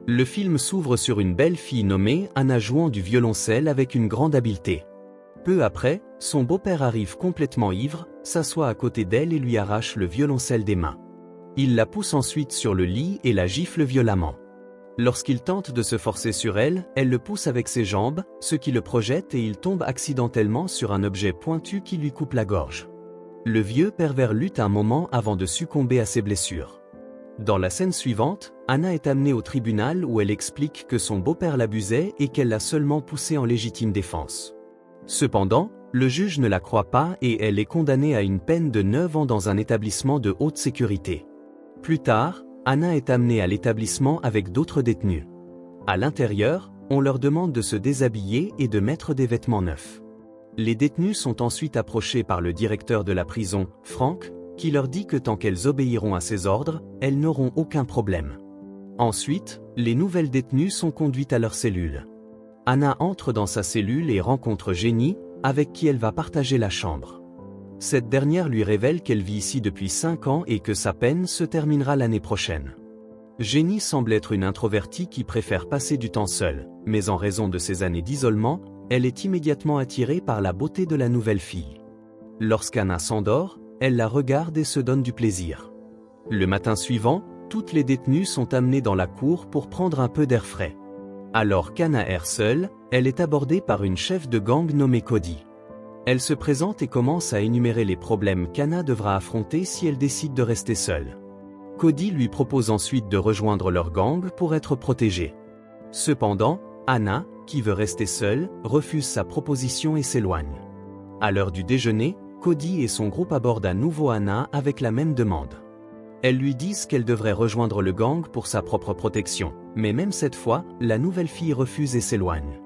Le film s'ouvre sur une belle fille nommée Anna jouant du violoncelle avec une grande habileté. Peu après, son beau-père arrive complètement ivre, s'assoit à côté d'elle et lui arrache le violoncelle des mains. Il la pousse ensuite sur le lit et la gifle violemment. Lorsqu'il tente de se forcer sur elle, elle le pousse avec ses jambes, ce qui le projette et il tombe accidentellement sur un objet pointu qui lui coupe la gorge. Le vieux pervers lutte un moment avant de succomber à ses blessures. Dans la scène suivante, Anna est amenée au tribunal où elle explique que son beau-père l'abusait et qu'elle l'a seulement poussé en légitime défense. Cependant, le juge ne la croit pas et elle est condamnée à une peine de 9 ans dans un établissement de haute sécurité. Plus tard, Anna est amenée à l'établissement avec d'autres détenus. À l'intérieur, on leur demande de se déshabiller et de mettre des vêtements neufs. Les détenus sont ensuite approchés par le directeur de la prison, Frank, qui leur dit que tant qu'elles obéiront à ses ordres, elles n'auront aucun problème. Ensuite, les nouvelles détenues sont conduites à leur cellule. Anna entre dans sa cellule et rencontre Jenny, avec qui elle va partager la chambre. Cette dernière lui révèle qu'elle vit ici depuis 5 ans et que sa peine se terminera l'année prochaine. Jenny semble être une introvertie qui préfère passer du temps seule, mais en raison de ses années d'isolement, elle est immédiatement attirée par la beauté de la nouvelle fille. Lorsqu'Anna s'endort, elle la regarde et se donne du plaisir. Le matin suivant, toutes les détenues sont amenées dans la cour pour prendre un peu d'air frais. Alors qu'Anna erre seule, elle est abordée par une chef de gang nommée Cody. Elle se présente et commence à énumérer les problèmes qu'Anna devra affronter si elle décide de rester seule. Cody lui propose ensuite de rejoindre leur gang pour être protégée. Cependant, Anna, qui veut rester seule, refuse sa proposition et s'éloigne. À l'heure du déjeuner, Cody et son groupe abordent à nouveau Anna avec la même demande. Elles lui disent qu'elle devrait rejoindre le gang pour sa propre protection, mais même cette fois, la nouvelle fille refuse et s'éloigne.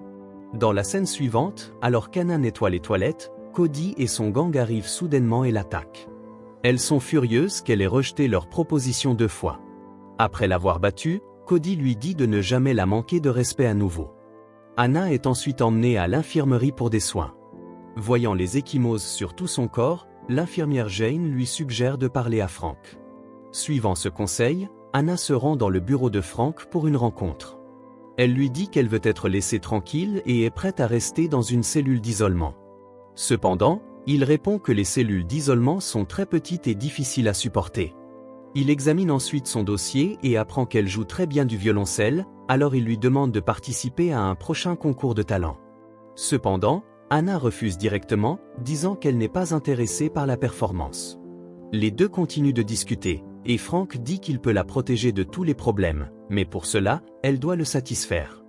Dans la scène suivante, alors qu'Anna nettoie les toilettes, Cody et son gang arrivent soudainement et l'attaquent. Elles sont furieuses qu'elle ait rejeté leur proposition 2 fois. Après l'avoir battue, Cody lui dit de ne jamais la manquer de respect à nouveau. Anna est ensuite emmenée à l'infirmerie pour des soins. Voyant les ecchymoses sur tout son corps, l'infirmière Jane lui suggère de parler à Frank. Suivant ce conseil, Anna se rend dans le bureau de Frank pour une rencontre. Elle lui dit qu'elle veut être laissée tranquille et est prête à rester dans une cellule d'isolement. Cependant, il répond que les cellules d'isolement sont très petites et difficiles à supporter. Il examine ensuite son dossier et apprend qu'elle joue très bien du violoncelle, alors il lui demande de participer à un prochain concours de talent. Cependant, Anna refuse directement, disant qu'elle n'est pas intéressée par la performance. Les deux continuent de discuter, et Frank dit qu'il peut la protéger de tous les problèmes, mais pour cela, elle doit le satisfaire.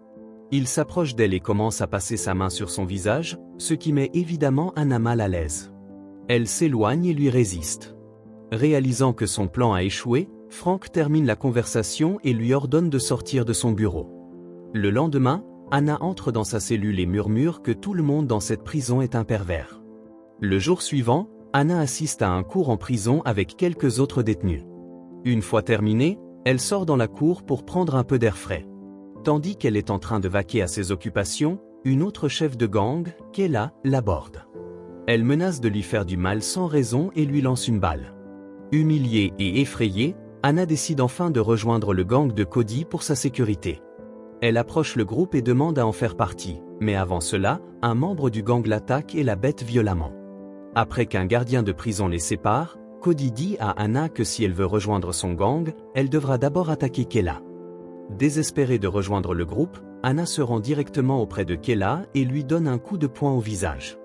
Il s'approche d'elle et commence à passer sa main sur son visage, ce qui met évidemment Anna mal à l'aise. Elle s'éloigne et lui résiste. Réalisant que son plan a échoué, Frank termine la conversation et lui ordonne de sortir de son bureau. Le lendemain, Anna entre dans sa cellule et murmure que tout le monde dans cette prison est un pervers. Le jour suivant, Anna assiste à un cours en prison avec quelques autres détenus. Une fois terminée, elle sort dans la cour pour prendre un peu d'air frais. Tandis qu'elle est en train de vaquer à ses occupations, une autre chef de gang, Kayla, l'aborde. Elle menace de lui faire du mal sans raison et lui lance une balle. Humiliée et effrayée, Anna décide enfin de rejoindre le gang de Cody pour sa sécurité. Elle approche le groupe et demande à en faire partie, mais avant cela, un membre du gang l'attaque et la bête violemment. Après qu'un gardien de prison les sépare, Cody dit à Anna que si elle veut rejoindre son gang, elle devra d'abord attaquer Kayla. Désespérée de rejoindre le groupe, Anna se rend directement auprès de Kayla et lui donne un coup de poing au visage.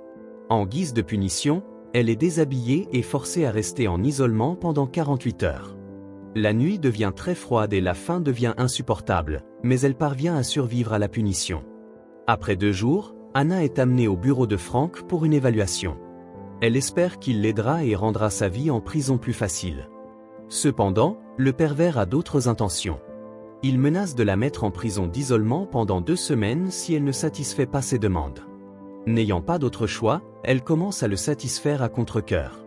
En guise de punition, elle est déshabillée et forcée à rester en isolement pendant 48 heures. La nuit devient très froide et la faim devient insupportable, mais elle parvient à survivre à la punition. Après 2 jours, Anna est amenée au bureau de Frank pour une évaluation. Elle espère qu'il l'aidera et rendra sa vie en prison plus facile. Cependant, le pervers a d'autres intentions. Il menace de la mettre en prison d'isolement pendant 2 semaines si elle ne satisfait pas ses demandes. N'ayant pas d'autre choix, elle commence à le satisfaire à contre-cœur.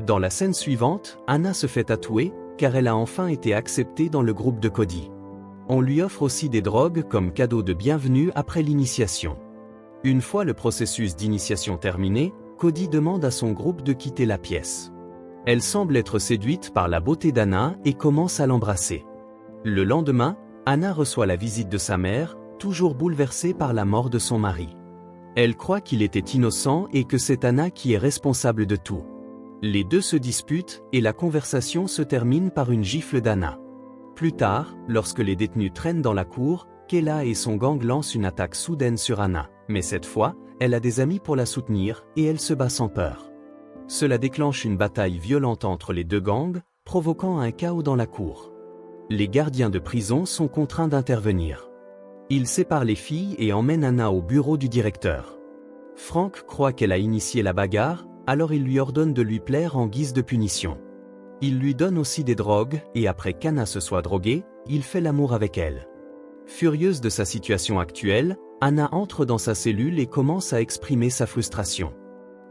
Dans la scène suivante, Anna se fait tatouer, car elle a enfin été acceptée dans le groupe de Cody. On lui offre aussi des drogues comme cadeau de bienvenue après l'initiation. Une fois le processus d'initiation terminé, Cody demande à son groupe de quitter la pièce. Elle semble être séduite par la beauté d'Anna et commence à l'embrasser. Le lendemain, Anna reçoit la visite de sa mère, toujours bouleversée par la mort de son mari. Elle croit qu'il était innocent et que c'est Anna qui est responsable de tout. Les deux se disputent et la conversation se termine par une gifle d'Anna. Plus tard, lorsque les détenus traînent dans la cour, Kayla et son gang lancent une attaque soudaine sur Anna, mais cette fois, elle a des amis pour la soutenir et elle se bat sans peur. Cela déclenche une bataille violente entre les deux gangs, provoquant un chaos dans la cour. Les gardiens de prison sont contraints d'intervenir. Ils séparent les filles et emmènent Anna au bureau du directeur. Frank croit qu'elle a initié la bagarre, alors il lui ordonne de lui plaire en guise de punition. Il lui donne aussi des drogues et après qu'Anna se soit droguée, il fait l'amour avec elle. Furieuse de sa situation actuelle, Anna entre dans sa cellule et commence à exprimer sa frustration.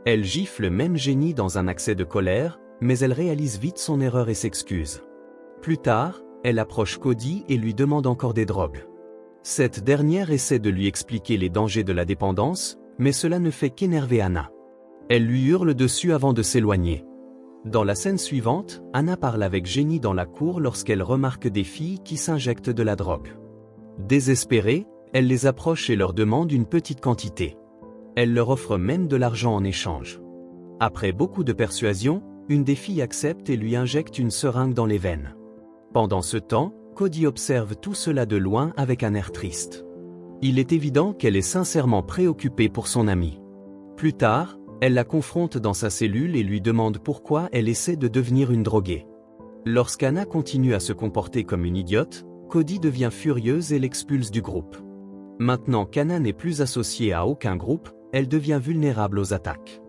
Elle gifle même Jenny dans un accès de colère, mais elle réalise vite son erreur et s'excuse. Plus tard, elle approche Cody et lui demande encore des drogues. Cette dernière essaie de lui expliquer les dangers de la dépendance, mais cela ne fait qu'énerver Anna. Elle lui hurle dessus avant de s'éloigner. Dans la scène suivante, Anna parle avec Jenny dans la cour lorsqu'elle remarque des filles qui s'injectent de la drogue. Désespérée, elle les approche et leur demande une petite quantité. Elle leur offre même de l'argent en échange. Après beaucoup de persuasion, une des filles accepte et lui injecte une seringue dans les veines. Pendant ce temps, Cody observe tout cela de loin avec un air triste. Il est évident qu'elle est sincèrement préoccupée pour son amie. Plus tard, elle la confronte dans sa cellule et lui demande pourquoi elle essaie de devenir une droguée. Lorsqu'Anna continue à se comporter comme une idiote, Cody devient furieuse et l'expulse du groupe. Maintenant qu'Anna n'est plus associée à aucun groupe, elle devient vulnérable aux attaques.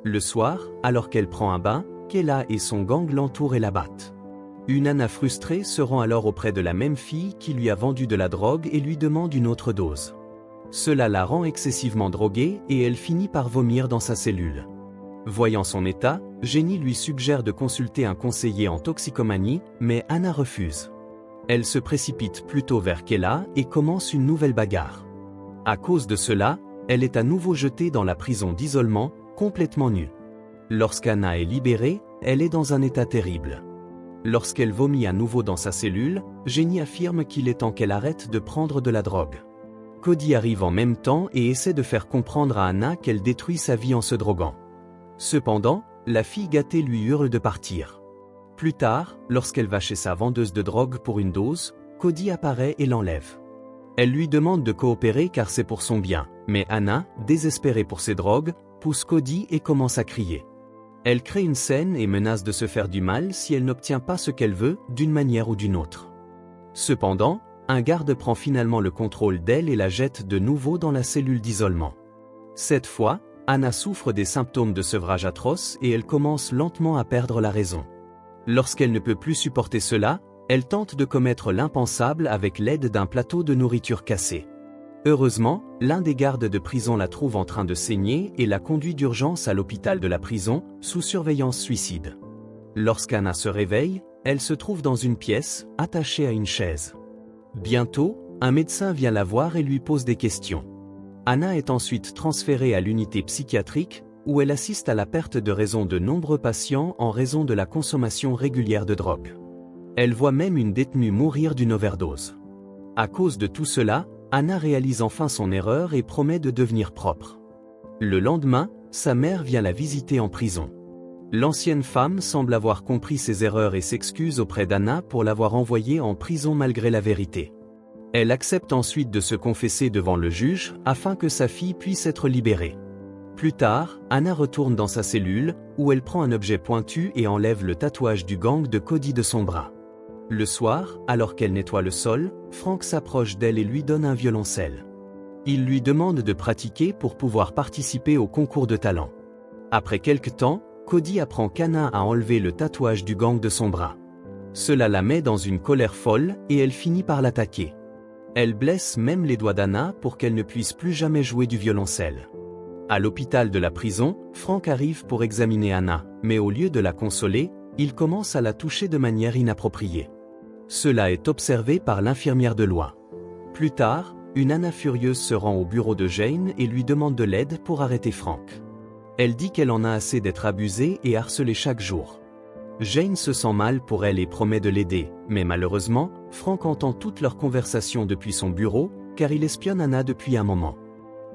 Le soir, alors qu'elle prend un bain, Kayla et son gang l'entourent et la battent. Une Anna frustrée se rend alors auprès de la même fille qui lui a vendu de la drogue et lui demande une autre dose. Cela la rend excessivement droguée et elle finit par vomir dans sa cellule. Voyant son état, Jenny lui suggère de consulter un conseiller en toxicomanie, mais Anna refuse. Elle se précipite plutôt vers Kayla et commence une nouvelle bagarre. À cause de cela, elle est à nouveau jetée dans la prison d'isolement, complètement nue. Lorsqu'Anna est libérée, elle est dans un état terrible. Lorsqu'elle vomit à nouveau dans sa cellule, Jenny affirme qu'il est temps qu'elle arrête de prendre de la drogue. Cody arrive en même temps et essaie de faire comprendre à Anna qu'elle détruit sa vie en se droguant. Cependant, la fille gâtée lui hurle de partir. Plus tard, lorsqu'elle va chez sa vendeuse de drogue pour une dose, Cody apparaît et l'enlève. Elle lui demande de coopérer car c'est pour son bien, mais Anna, désespérée pour ses drogues, pousse Cody et commence à crier. Elle crée une scène et menace de se faire du mal si elle n'obtient pas ce qu'elle veut, d'une manière ou d'une autre. Cependant, un garde prend finalement le contrôle d'elle et la jette de nouveau dans la cellule d'isolement. Cette fois, Anna souffre des symptômes de sevrage atroce et elle commence lentement à perdre la raison. Lorsqu'elle ne peut plus supporter cela, elle tente de commettre l'impensable avec l'aide d'un plateau de nourriture cassé. Heureusement, l'un des gardes de prison la trouve en train de saigner et la conduit d'urgence à l'hôpital de la prison, sous surveillance suicide. Lorsqu'Anna se réveille, elle se trouve dans une pièce, attachée à une chaise. Bientôt, un médecin vient la voir et lui pose des questions. Anna est ensuite transférée à l'unité psychiatrique, où elle assiste à la perte de raison de nombreux patients en raison de la consommation régulière de drogue. Elle voit même une détenue mourir d'une overdose. À cause de tout cela, Anna réalise enfin son erreur et promet de devenir propre. Le lendemain, sa mère vient la visiter en prison. L'ancienne femme semble avoir compris ses erreurs et s'excuse auprès d'Anna pour l'avoir envoyée en prison malgré la vérité. Elle accepte ensuite de se confesser devant le juge afin que sa fille puisse être libérée. Plus tard, Anna retourne dans sa cellule, où elle prend un objet pointu et enlève le tatouage du gang de Cody de son bras. Le soir, alors qu'elle nettoie le sol, Frank s'approche d'elle et lui donne un violoncelle. Il lui demande de pratiquer pour pouvoir participer au concours de talent. Après quelque temps, Cody apprend qu'Anna a enlevé le tatouage du gang de son bras. Cela la met dans une colère folle et elle finit par l'attaquer. Elle blesse même les doigts d'Anna pour qu'elle ne puisse plus jamais jouer du violoncelle. À l'hôpital de la prison, Frank arrive pour examiner Anna, mais au lieu de la consoler, il commence à la toucher de manière inappropriée. Cela est observé par l'infirmière de loi. Plus tard, une Anna furieuse se rend au bureau de Jane et lui demande de l'aide pour arrêter Frank. Elle dit qu'elle en a assez d'être abusée et harcelée chaque jour. Jane se sent mal pour elle et promet de l'aider, mais malheureusement, Frank entend toute leur conversation depuis son bureau, car il espionne Anna depuis un moment.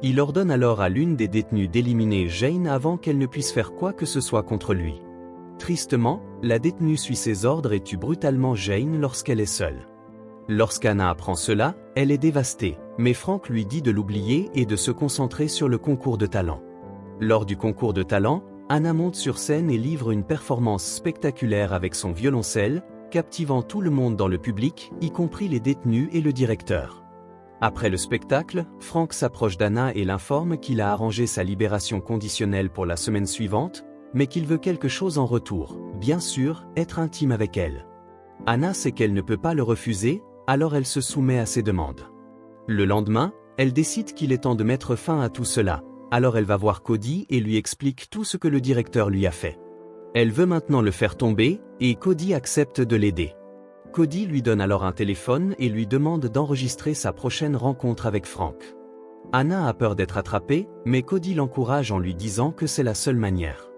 Il ordonne alors à l'une des détenues d'éliminer Jane avant qu'elle ne puisse faire quoi que ce soit contre lui. Tristement, la détenue suit ses ordres et tue brutalement Jane lorsqu'elle est seule. Lorsqu'Anna apprend cela, elle est dévastée, mais Frank lui dit de l'oublier et de se concentrer sur le concours de talent. Lors du concours de talent, Anna monte sur scène et livre une performance spectaculaire avec son violoncelle, captivant tout le monde dans le public, y compris les détenus et le directeur. Après le spectacle, Frank s'approche d'Anna et l'informe qu'il a arrangé sa libération conditionnelle pour la semaine suivante, mais qu'il veut quelque chose en retour, bien sûr, être intime avec elle. Anna sait qu'elle ne peut pas le refuser, alors elle se soumet à ses demandes. Le lendemain, elle décide qu'il est temps de mettre fin à tout cela, alors elle va voir Cody et lui explique tout ce que le directeur lui a fait. Elle veut maintenant le faire tomber, et Cody accepte de l'aider. Cody lui donne alors un téléphone et lui demande d'enregistrer sa prochaine rencontre avec Frank. Anna a peur d'être attrapée, mais Cody l'encourage en lui disant que c'est la seule manière.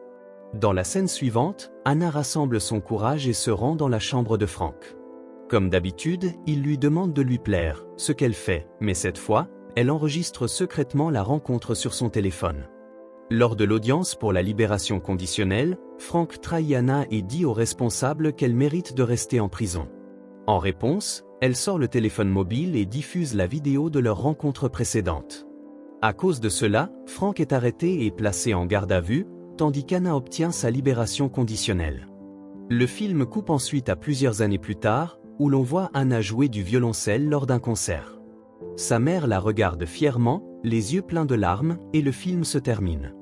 Dans la scène suivante, Anna rassemble son courage et se rend dans la chambre de Frank. Comme d'habitude, il lui demande de lui plaire, ce qu'elle fait, mais cette fois, elle enregistre secrètement la rencontre sur son téléphone. Lors de l'audience pour la libération conditionnelle, Frank trahit Anna et dit au responsable qu'elle mérite de rester en prison. En réponse, elle sort le téléphone mobile et diffuse la vidéo de leur rencontre précédente. À cause de cela, Frank est arrêté et placé en garde à vue, tandis qu'Anna obtient sa libération conditionnelle. Le film coupe ensuite à plusieurs années plus tard, où l'on voit Anna jouer du violoncelle lors d'un concert. Sa mère la regarde fièrement, les yeux pleins de larmes, et le film se termine.